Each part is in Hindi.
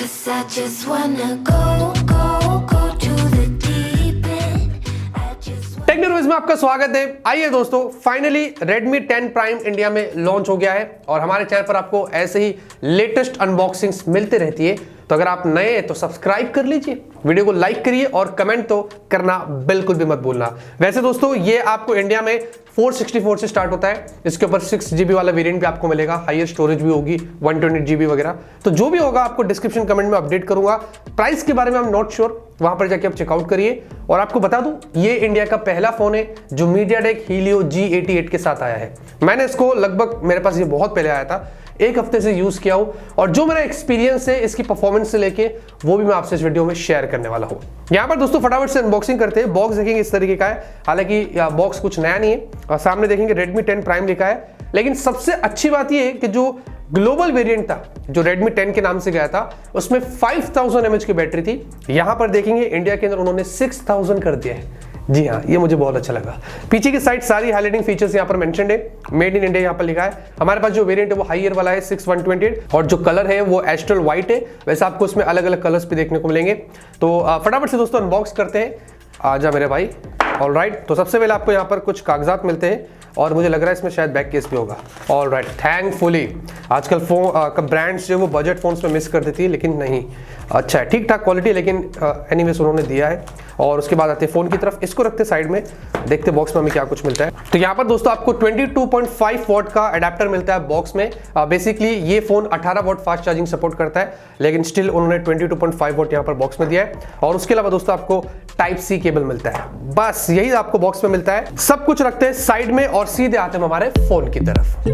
'Cause I just wanna go to the deep end. I just techno Ruhez में आपका स्वागत है। आइए दोस्तों, फाइनली Redmi 10 प्राइम इंडिया में लॉन्च हो गया है और हमारे चैनल पर आपको ऐसे ही लेटेस्ट अनबॉक्सिंग्स मिलते रहती है। तो अगर आप नए हैं तो सब्सक्राइब कर लीजिए, वीडियो को लाइक करिए और कमेंट तो करना बिल्कुल भी मत भूलना। वैसे दोस्तों, ये आपको इंडिया में 464 से स्टार्ट होता है। इसके ऊपर 6GB वाला वेरिएंट भी आपको मिलेगा, हायर स्टोरेज भी होगी 128GB वगैरह। तो जो भी होगा आपको डिस्क्रिप्शन कमेंट में अपडेट करूंगा। प्राइस के बारे में हम नॉट श्योर, वहां पर जाके आप चेकआउट करिए। और आपको बता दूं, ये इंडिया का पहला फोन है जो MediaTek Helio G88 के साथ आया है। मैंने इसको लगभग, मेरे पास ये बहुत पहले आया था, एक हफ्ते से यूज किया हूं और जो मेरा एक्सपीरियंस है इसकी परफॉर्मेंस से लेके वो भी मैं आपसे इस वीडियो में शेयर करने वाला हूं। यहां पर दोस्तों फटाफट से अनबॉक्सिंग करते हैं। बॉक्स देखेंगे इस तरीके का है, हालांकि बॉक्स कुछ नया नहीं है। और सामने देखेंगे Redmi 10 प्राइम लिखा है। लेकिन सबसे अच्छी बात यह है कि जो ग्लोबल वेरिएंट था जो Redmi 10 के नाम से गया था, उसमें 5000 mAh की बैटरी थी। यहां पर देखेंगे इंडिया के अंदर उन्होंने 6000 कर दिया है। जी हाँ, ये मुझे बहुत अच्छा लगा। पीछे की साइड सारी हाइलाइटिंग फीचर्स यहाँ पर मेंशन्ड है, मेड इन इंडिया यहाँ पर लिखा है। हमारे पास जो वेरिएंट है वो हाईयर वाला है 6128 और जो कलर है वो एस्ट्रल व्हाइट है। वैसे आपको इसमें अलग अलग कलर्स भी देखने को मिलेंगे। तो फटाफट से दोस्तों अनबॉक्स करते हैं। आजा मेरे भाई। ऑलराइट, तो सबसे पहले आपको यहाँ पर कुछ कागजात मिलते हैं और मुझे लग रहा है इसमें शायद बैक केस भी होगा। ऑलराइट, थैंकफुली आजकल फोन का ब्रांड्स जो वो बजट फोन्स में मिस कर देती है, लेकिन नहीं, अच्छा है, ठीक ठाक क्वालिटी, लेकिन एनीवेज उन्होंने दिया है। और उसके बाद आते हैं फोन की तरफ, इसको रखते साइड में, देखते बॉक्स में हमें क्या कुछ मिलता है। तो यहाँ पर दोस्तों आपको 22.5 वॉट का अडेप्टर मिलता है बॉक्स में। बेसिकली ये phone 18 watt fast charging support करता है, लेकिन स्टिल उन्होंने 22.5 वॉट यहाँ पर बॉक्स में दिया है। और उसके अलावा दोस्तों आपको टाइप सी केबल मिलता है। बस यही आपको बॉक्स में मिलता है। सब कुछ रखते हैं साइड में और सीधे आते हैं हमारे फोन की तरफ।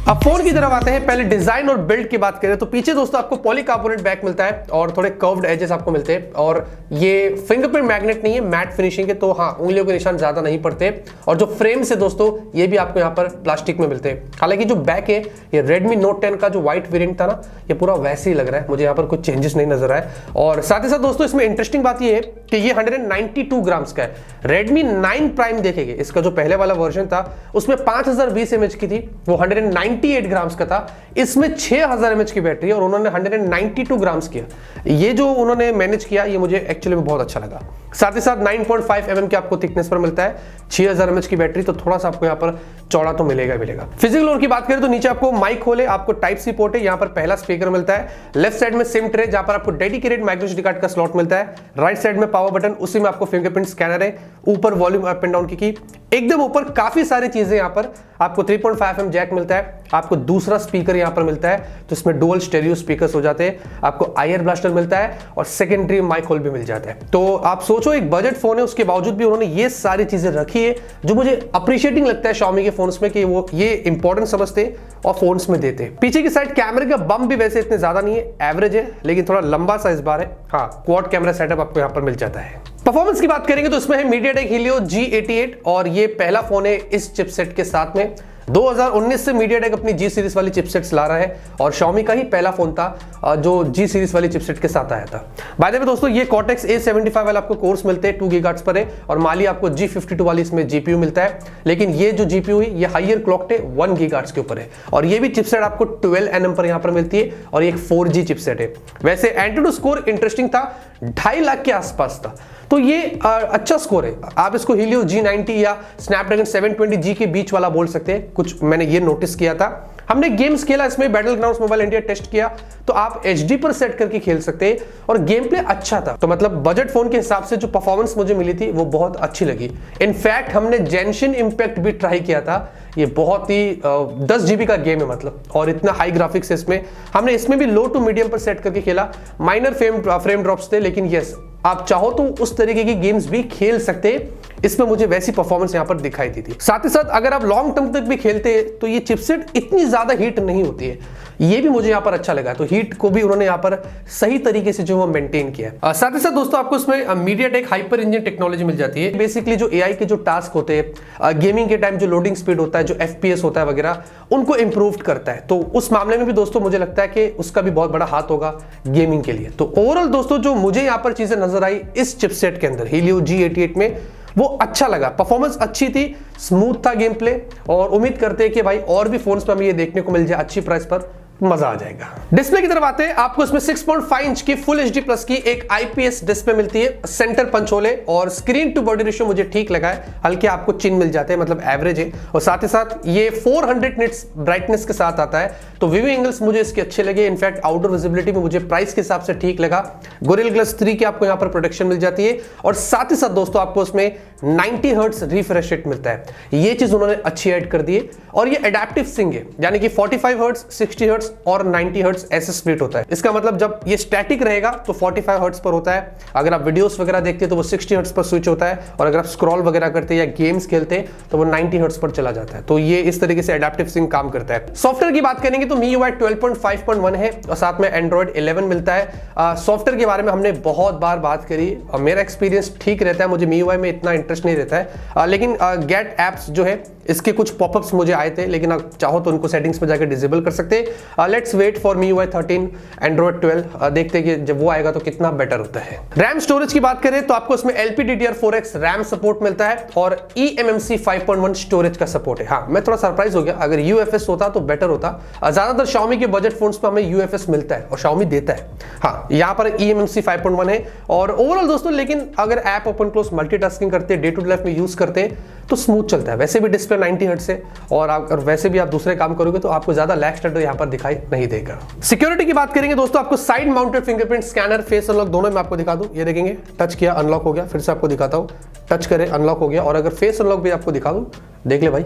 अब फोन की तरफ आते हैं। पहले डिजाइन और बिल्ड की बात करें तो पीछे दोस्तों आपको पॉलीकार्बोनेट बैक मिलता है और थोड़े कर्व्ड एजेस आपको मिलते हैं। और ये फिंगरप्रिंट मैग्नेट नहीं है, मैट फिनिशिंग है, तो हाँ, उंगलियों के निशान ज्यादा नहीं पड़ते। और जो फ्रेम से दोस्तों ये भी आपको यहाँ पर प्लास्टिक में मिलते हैं। हालांकि जो बैक है, ये Redmi Note 10 का जो व्हाइट वेरिएंट था ना, ये पूरा वैसे ही लग रहा है, मुझे यहाँ पर कुछ चेंजेस नहीं नजर आए। और साथ ही साथ दोस्तों इसमें इंटरेस्टिंग बात ये है कि ये 192 ग्राम्स का है। Redmi 9 प्राइम देखेंगे, इसका जो पहले वाला वर्जन था उसमें 5020 mAh की थी, वो 198 ग्राम्स का था। इसमें 6000 mAh की बैटरी है और उन्होंने 192 ग्राम्स किया। ये जो उन्होंने मैनेज किया, ये मुझे एक्चुअली में बहुत अच्छा लगा। साथ ही साथ 9.5 mm के आपको थिकनेस पर मिलता है, 6000 mAh की बैटरी, तो थोड़ा सा आपको यहाँ पर चौड़ा तो मिलेगा। फिजिकल और की बात करें तो नीचे आपको माइक होल है, आपको टाइप सी पोर्ट है, यहाँ पर पहला स्पीकर मिलता है। लेफ्ट साइड में सिम ट्रे, जहां पर आपको डेडिकेटेड माइक्रो एसडी कार्ड का स्लॉट मिलता है। राइट साइड में पावर बटन, उसी में आपको फिंगरप्रिंट स्कैनर है। ऊपर वॉल्यूम अप एंड डाउन की एकदम ऊपर काफी सारी चीजें। यहाँ पर आपको 3.5mm जैक मिलता है, आपको दूसरा स्पीकर यहाँ पर मिलता है, तो इसमें डुअल स्टेरियो स्पीकर्स हो जाते हैं। आपको आयर ब्लास्टर मिलता है और सेकेंडरी माइक होल भी मिल जाता है। तो आप सोचो, एक बजट फोन है, उसके बावजूद भी उन्होंने ये सारी चीजें रखी है, जो मुझे अप्रिशिएटिंग लगता है Xiaomi के फोन्स में, कि वो ये इंपॉर्टेंट समझते और फोन्स में देते। पीछे की साइड कैमरे का बम भी वैसे इतने ज्यादा नहीं है, एवरेज है, लेकिन थोड़ा लंबा सा इस बार है। हाँ, क्वाड कैमरा सेटअप आपको यहाँ पर मिल जाता है। परफॉर्मेंस की बात करेंगे तो इसमें है MediaTek Helio G88 और ये पहला फोन है इस चिपसेट के साथ में। 2019 से MediaTek अपनी G सीरीज वाली चिपसेट्स ला रहा है और Xiaomi का ही पहला फोन था जो G सीरीज वाली चिपसेट के साथ आया था। बाय द वे दोस्तों, ये Cortex A75 वाले आपको कोर्स मिलते हैं, 2 GHz पर है, और माली आपको G52 वाली इसमें GPU मिलता है। लेकिन ये जो GPU है, ये हाइयर क्लॉक्ड है, 1 GHz के ऊपर है। और ये भी चिपसेट आपको 12 nm पर यहाँ पर मिलती है और ये एक 4G चिपसेट है। वैसे एंटूटू स्कोर इंटरेस्टिंग था, 2.5 लाख के आसपास था, तो ये अच्छा स्कोर है। आप इसको Helio G90 या Snapdragon 720G के बीच वाला बोल सकते हैं, कुछ मैंने ये नोटिस किया था। हमने गेम्स खेला इसमें, battlegrounds mobile India test किया, तो आप HD पर सेट करके खेल सकते हैं और गेम प्ले अच्छा था। तो मतलब बजट फोन के हिसाब से जो परफॉर्मेंस मुझे मिली थी वो बहुत अच्छी लगी। इनफैक्ट हमने जेंशिन इंपैक्ट भी ट्राई किया था, ये बहुत ही 10 GB का गेम है मतलब, और इतना हाई ग्राफिक्स है इसमें। हमने इसमें भी लो टू मीडियम पर सेट करके खेला, माइनर फ्रेम ड्रॉप्स थे, लेकिन यस, आप चाहो तो उस तरीके की गेम्स भी खेल सकते हैं। इसमें मुझे वैसी परफॉर्मेंस यहां पर दिखाई दी थी। साथ ही साथ अगर आप लॉन्ग टर्म तक भी खेलते हैं तो ये चिपसेट इतनी ज्यादा हीट नहीं होती है, ये भी मुझे यहां पर अच्छा लगा। तो हीट को भी उन्होंने यहां पर सही तरीके से जो मेंटेन किया है। साथ ही साथ दोस्तों आपको इसमें MediaTek हाइपर इंजन टेक्नोलॉजी मिल जाती है। बेसिकली जो AI के जो टास्क होते हैं, गेमिंग के टाइम जो लोडिंग स्पीड होता है, जो FPS होता है वगैरह, उनको इंप्रूव करता है। तो उस मामले में भी दोस्तों मुझे लगता है कि उसका भी बहुत बड़ा हाथ होगा गेमिंग के लिए। तो ओवरऑल दोस्तों जो मुझे यहां पर चीजें नजर आई इस चिपसेट के अंदर Helio G88 में, वो अच्छा लगा, परफॉर्मेंस अच्छी थी, स्मूथ था गेम प्ले, और उम्मीद करते हैं कि भाई और भी फोन्स पे हमें ये देखने को मिल जाए अच्छी प्राइस पर, मजा आ जाएगा। डिस्प्ले की तरफ आते हैं, आपको इसमें 6.5 इंच की फुल एचडी प्लस की एक आईपीएस डिस्प्ले मिलती है, सेंटर पंच होल है, और स्क्रीन टू बॉडी रेशियो मुझे ठीक लगा है, हल्के आपको चिन मिल जाते हैं, मतलब एवरेज है, और साथ ही साथ ये 400 निट्स ब्राइटनेस के साथ आता है, तो व्यू एंगल्स मुझे इसके अच्छे लगे। इनफैक्ट आउटडोर विजिबिलिटी में मुझे प्राइस के हिसाब से ठीक लगा। गोरिल्ला ग्लास 3 की आपको यहाँ पर प्रोटेक्शन मिल जाती है, और साथ ही साथ दोस्तों आपको उसमें 90 हर्ट्ज रिफ्रेश रेट मिलता है, ये चीज उन्होंने अच्छी ऐड कर दी है। और ये एडेप्टिव सिंक है, यानी कि 45 हर्ट्ज, 60 हर्ट्ज और 90 हर्ट्ज ऐसे स्प्लिट होता है। इसका मतलब जब ये स्टैटिक रहेगा तो 45 हर्ट्ज पर होता है, अगर आप वीडियोस वगैरह देखते हैं तो वो 60 हर्ट्ज पर स्विच होता है, और अगर आप स्क्रॉल वगैरह करते हैं या गेम्स खेलते हैं तो वो 90 हर्ट्ज पर चला जाता है। तो ये इस तरीके से एडेप्टिव सिंक काम करता है। सॉफ्टवेयर की बात करेंगे तो MIUI 12.5.1 है, और साथ में एंड्रॉइड 11 मिलता है। सॉफ्टवेयर के बारे में हमने बहुत बार बात करी, और मेरा एक्सपीरियंस ठीक रहता है, मुझे MIUI में इतना इंटरेस्ट नहीं रहता है, लेकिन गेट एप्स जो है इसके कुछ पॉपअप्स मुझे आए थे, लेकिन आप चाहो तो उनको सेटिंग्स में जाकर डिसेबल कर सकते हैं। Let's wait for MIUI 13 Android 12, देखते हैं कि जब वो आएगा तो कितना बेटर होता है। रैम स्टोरेज की बात करें तो आपको इसमें LPDDR4X रैम सपोर्ट मिलता है, और eMMC 5.1 स्टोरेज का सपोर्ट है। हाँ, मैं थोड़ा सरप्राइज हो गया, अगर UFS होता तो बेटर होता। ज्यादातर Xiaomi के बजट फोन्स पर हमें UFS मिलता है और Xiaomi देता है। हाँ, यहाँ पर eMMC 5.1 है, और ओवरऑल दोस्तों लेकिन अगर ऐप ओपन क्लोज मल्टीटास्किंग करते हैं, डे टू डे लाइफ में यूज करते हैं तो स्मूथ चलता है। वैसे भी डिस्प्ले 90 हर्ट्ज से, और अगर वैसे भी आप दूसरे काम करोगे तो आपको ज्यादा लैग स्टडर यहाँ पर दिखाई नहीं देगा। सिक्योरिटी की बात करेंगे दोस्तों, आपको side mounted fingerprint scanner, face unlock दोनों में आपको दिखा दूं। ये देखेंगे, टच किया अनलॉक हो गया, फिर से आपको दिखाता हूं, टच करे अनलॉक हो गया, और अगर फेस अनलॉक भी आपको दिखा दूं, देख ले भाई,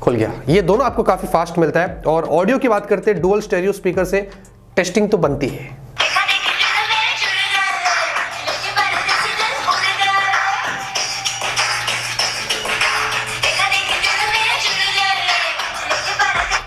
खुल गया। ये दोनों आपको काफी फास्ट मिलता है। और ऑडियो की बात करते हैं, डुअल स्टेरियो स्पीकर से टेस्टिंग तो बनती है।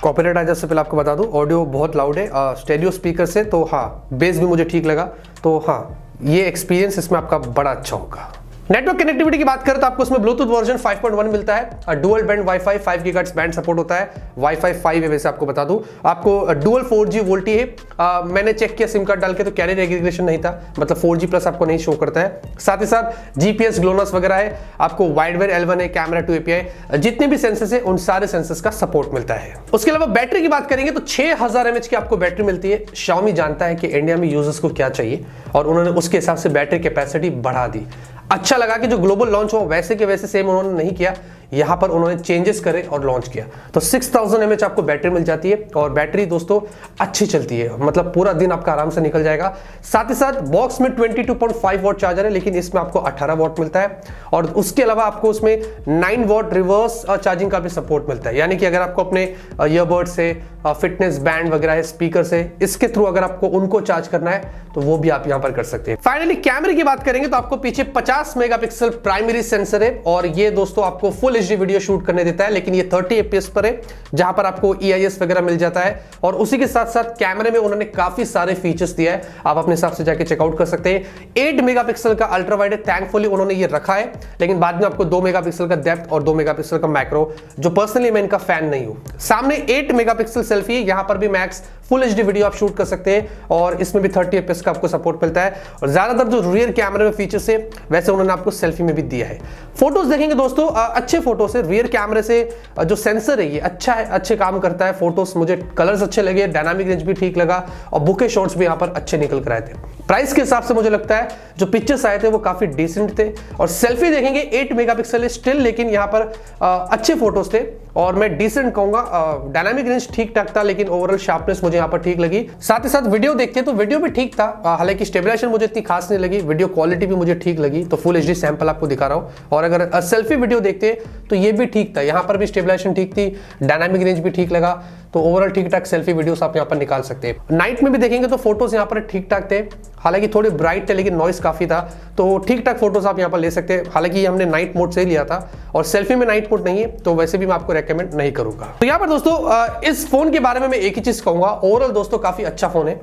कॉपीराइट आ जाए से पहले आपको बता दूं, ऑडियो बहुत लाउड है स्टेरियो स्पीकर से, तो हाँ, बेस भी मुझे ठीक लगा, तो हाँ, ये एक्सपीरियंस इसमें आपका बड़ा अच्छा होगा। नेटवर्क कनेक्टिविटी की बात करें तो आपको इसमें ब्लूटूथ वर्जन 5.1 मिलता है, dual band wifi 5 gigahertz band support होता है, वाईफाई 5 है वैसे आपको बता दूं, आपको डुअल 4G वोल्टी है। मैंने चेक किया सिम कार्ड डाल के तो कैरियर एग्रीगेशन नहीं था, मतलब 4G प्लस आपको नहीं शो करता है। साथ ही साथ GPS ग्लोनस वगैरह है, आपको वाइडवेयर L1 है, कैमरा 2 API, जितने भी सेंसर्स है उन सारे सेंसर्स का सपोर्ट मिलता है। उसके अलावा बैटरी की बात करेंगे तो 6000 mAh की आपको बैटरी मिलती है। Xiaomi जानता है कि इंडिया में यूजर्स को क्या चाहिए, और उन्होंने उसके हिसाब से बैटरी कैपेसिटी बढ़ा दी। अच्छा लगा कि जो ग्लोबल लॉन्च हो वैसे के वैसे सेम उन्होंने नहीं किया, यहां पर उन्होंने चेंजेस करे और लॉन्च किया। तो 6000 mAh आपको बैटरी मिल जाती है, और बैटरी दोस्तों अच्छी चलती है, मतलब पूरा दिन आपका आराम से निकल जाएगा। साथ ही साथ बॉक्स में 22.5 वॉट चार्जर है, लेकिन इसमें आपको 18 वॉट मिलता है, और उसके अलावा आपको उसमें 9 वॉट रिवर्स चार्जिंग का भी सपोर्ट मिलता है, यानी कि अगर आपको अपने ईयरबड से, फिटनेस बैंड वगैरह है, स्पीकर से, इसके थ्रू अगर आपको उनको चार्ज करना है तो वो भी आप यहां पर कर सकते हैं। फाइनली कैमरे की बात करेंगे तो आपको पीछे 50 मेगापिक्सल प्राइमरी सेंसर है, और ये दोस्तों आपको फुल एचडी वीडियो शूट करने देता है, लेकिन ये 30 FPS पर है, जहां पर आपको EIS वगैरह मिल जाता है। और उसी के साथ साथ कैमरे में उन्होंने काफी सारे फीचर्स दिया है, आप अपने हिसाब से जाके चेकआउट कर सकते हैं। 8 मेगापिक्सल का अल्ट्रा वाइड है, थैंकफुली उन्होंने ये रखा है, लेकिन बाद में आपको 2 मेगापिक्सल का डेप्थ और 2 मेगापिक्सल का मैक्रो, जो पर्सनली मैं इनका फैन नहीं हूं। सामने 8 मेगापिक्सल सेल्फी, यहां पर भी मैक्स फुल एचडी वीडियो आप शूट कर सकते हैं, और इसमें भी 30 FPS का आपको सपोर्ट मिलता है। और ज्यादातर जो रियर कैमरे में फीचर्स है वैसे उन्होंने आपको सेल्फी में भी दिया है। फोटोज देखेंगे दोस्तों, अच्छे फोटो से, रियर कैमरे से जो सेंसर है ये अच्छा है, अच्छे काम करता है। फोटोज मुझे कलर्स अच्छे लगे, डायनामिक रेंज भी ठीक लगा, और बुके शॉट्स भी यहाँ पर अच्छे निकल कर आए थे। प्राइस के हिसाब से मुझे लगता है जो पिक्चर्स आए थे वो काफी डिसेंट थे। और सेल्फी देखेंगे 8 मेगापिक्सल स्टिल, लेकिन यहाँ पर अच्छे फोटोज थे, और मैं डिसेंट कहूंगा। डायनामिक रेंज ठीक ठाक था, लेकिन ओवरऑल शार्पनेस मुझे यहाँ पर ठीक लगी। साथ ही साथ वीडियो देखते तो वीडियो भी ठीक था, हालांकि स्टेबलाइजेशन मुझे इतनी खास नहीं लगी, वीडियो क्वालिटी भी मुझे ठीक लगी, तो फुल एचडी सैंपल आपको दिखा रहा हूं। और अगर सेल्फी वीडियो देखते तो ये भी ठीक था, यहाँ पर भी स्टेबलाइजेशन ठीक थी, डायनामिक रेंज भी ठीक लगा, तो ओवरऑल ठीक ठाक सेल्फी वीडियोस आप यहाँ पर निकाल सकते हैं। नाइट में भी देखेंगे तो फोटोज यहाँ पर ठीक ठाक थे, हालांकि थोड़े ब्राइट थे लेकिन नॉइस काफी था, तो ठीक ठाक फोटोज आप यहाँ पर ले सकते हैं। हालांकि ये हमने नाइट मोड से ही लिया था, और सेल्फी में नाइट मोड नहीं है, तो वैसे भी मैं आपको रेकमेंड नहीं करूंगा। तो यहाँ पर दोस्तों इस फोन के बारे में मैं एक ही चीज कहूंगा, ओवरऑल दोस्तों काफी अच्छा फोन है।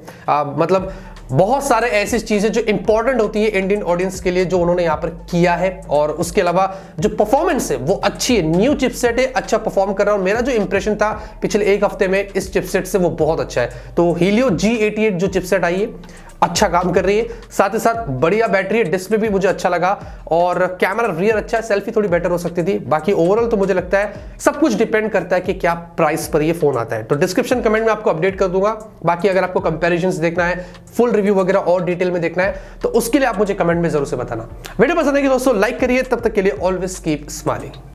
मतलब बहुत सारे ऐसी चीजें जो इंपॉर्टेंट होती है इंडियन ऑडियंस के लिए, जो उन्होंने यहाँ पर किया है। और उसके अलावा जो परफॉर्मेंस है वो अच्छी है, न्यू चिपसेट है, अच्छा परफॉर्म कर रहा है। और मेरा जो इंप्रेशन था पिछले एक हफ्ते में इस चिपसेट से वो बहुत अच्छा है। तो Helio G88 जो चिपसेट आई है, अच्छा काम कर रही है, साथ ही साथ बढ़िया बैटरी है, डिस्प्ले भी मुझे अच्छा लगा और कैमरा रियर अच्छा है, सेल्फी थोड़ी बेटर हो सकती थी। बाकी ओवरऑल तो मुझे लगता है सब कुछ डिपेंड करता है कि क्या प्राइस पर ये फोन आता है। तो डिस्क्रिप्शन कमेंट में आपको अपडेट कर दूंगा। बाकी अगर आपको कंपैरिजंस देखना है, फुल रिव्यू वगैरह और डिटेल में देखना है तो उसके लिए आप मुझे कमेंट में जरूर से बताना। वीडियो पसंद है कि दोस्तों लाइक करिए, तब तक के लिए ऑलवेज कीप स्माइलिंग।